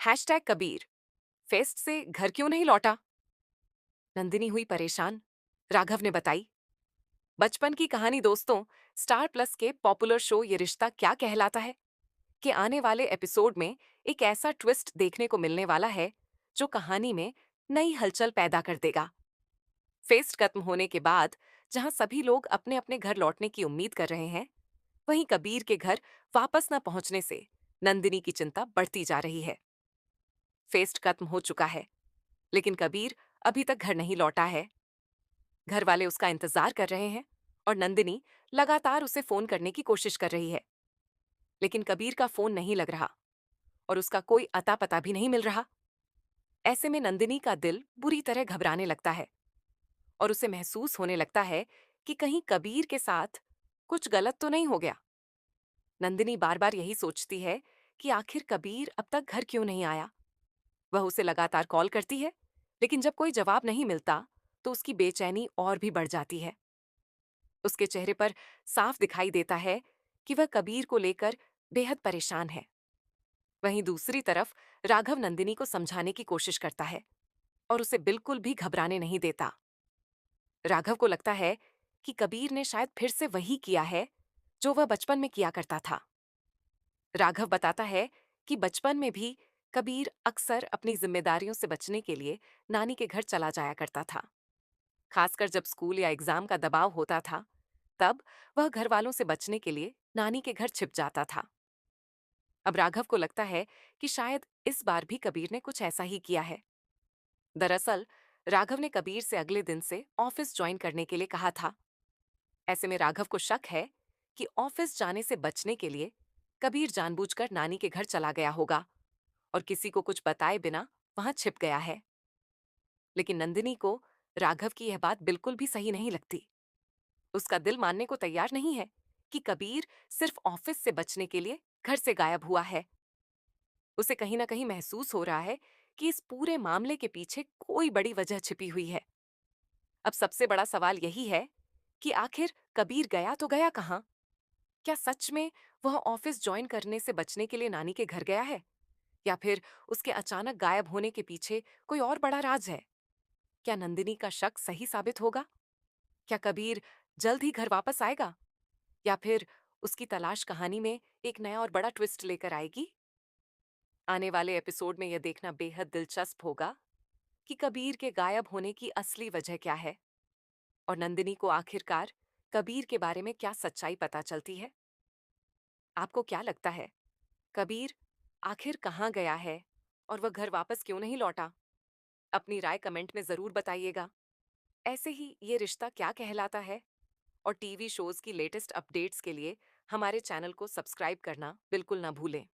Hashtag Kabir fest से घर क्यों नहीं लौटा। नंदिनी हुई परेशान। राघव ने बताई, बचपन की कहानी दोस्तों। स्टार प्लस के पॉपुलर शो ये रिश्ता क्या कहलाता है कि आने वाले एपिसोड में एक ऐसा ट्विस्ट देखने को मिलने वाला है जो कहानी में नई हलचल पैदा कर देगा। फेस्ट खत्म होने के बाद जहां सभी लोग अपने अपने घर लौटने की उम्मीद कर रहे हैं, वहीं कबीर के घर वापस न पहुंचने से नंदिनी की चिंता बढ़ती जा रही है। फेस्ट खत्म हो चुका है, लेकिन कबीर अभी तक घर नहीं लौटा है। घर वाले उसका इंतजार कर रहे हैं और नंदिनी लगातार उसे फोन करने की कोशिश कर रही है, लेकिन कबीर का फोन नहीं लग रहा और उसका कोई अता पता भी नहीं मिल रहा। ऐसे में नंदिनी का दिल बुरी तरह घबराने लगता है और उसे महसूस होने लगता है कि कहीं कबीर के साथ कुछ गलत तो नहीं हो गया। नंदिनी बार बार यही सोचती है कि आखिर कबीर अब तक घर क्यों नहीं आया। वह उसे लगातार कॉल करती है, लेकिन जब कोई जवाब नहीं मिलता तो उसकी बेचैनी और भी बढ़ जाती है। उसके चेहरे पर साफ दिखाई देता है कि वह कबीर को लेकर बेहद परेशान है। वहीं दूसरी तरफ राघव नंदिनी को समझाने की कोशिश करता है और उसे बिल्कुल भी घबराने नहीं देता। राघव को लगता है कि कबीर ने शायद फिर से वही किया है जो वह बचपन में किया करता था। राघव बताता है कि बचपन में भी कबीर अक्सर अपनी जिम्मेदारियों से बचने के लिए नानी के घर चला जाया करता था, खासकर जब स्कूल या एग्जाम का दबाव होता था। तब वह घर वालों से बचने के लिए नानी के घर छिप जाता था। अब राघव को लगता है कि शायद इस बार भी कबीर ने कुछ ऐसा ही किया है। दरअसल राघव ने कबीर से अगले दिन से ऑफिस ज्वाइन करने के लिए कहा था। ऐसे में राघव को शक है कि ऑफिस जाने से बचने के लिए कबीर जानबूझकर नानी के घर चला गया होगा और किसी को कुछ बताए बिना वहां छिप गया है। लेकिन नंदिनी को राघव की यह बात बिल्कुल भी सही नहीं लगती। उसका दिल मानने को तैयार नहीं है कि कबीर सिर्फ ऑफिस से बचने के लिए घर से गायब हुआ है। उसे कहीं ना कहीं महसूस हो रहा है कि इस पूरे मामले के पीछे कोई बड़ी वजह छिपी हुई है। अब सबसे बड़ा सवाल यही है कि आखिर कबीर गया तो गया कहाँ। क्या सच में वह ऑफिस ज्वाइन करने से बचने के लिए नानी के घर गया है, या फिर उसके अचानक गायब होने के पीछे कोई और बड़ा राज है। क्या नंदिनी का शक सही साबित होगा? क्या कबीर जल्द ही घर वापस आएगा, या फिर उसकी तलाश कहानी में एक नया और बड़ा ट्विस्ट लेकर आएगी? आने वाले एपिसोड में यह देखना बेहद दिलचस्प होगा कि कबीर के गायब होने की असली वजह क्या है और नंदिनी को आखिरकार कबीर के बारे में क्या सच्चाई पता चलती है। आपको क्या लगता है, कबीर आखिर कहाँ गया है और वह घर वापस क्यों नहीं लौटा? अपनी राय कमेंट में जरूर बताइएगा। ऐसे ही ये रिश्ता क्या कहलाता है और टीवी शोज की लेटेस्ट अपडेट्स के लिए हमारे चैनल को सब्सक्राइब करना बिल्कुल ना भूलें।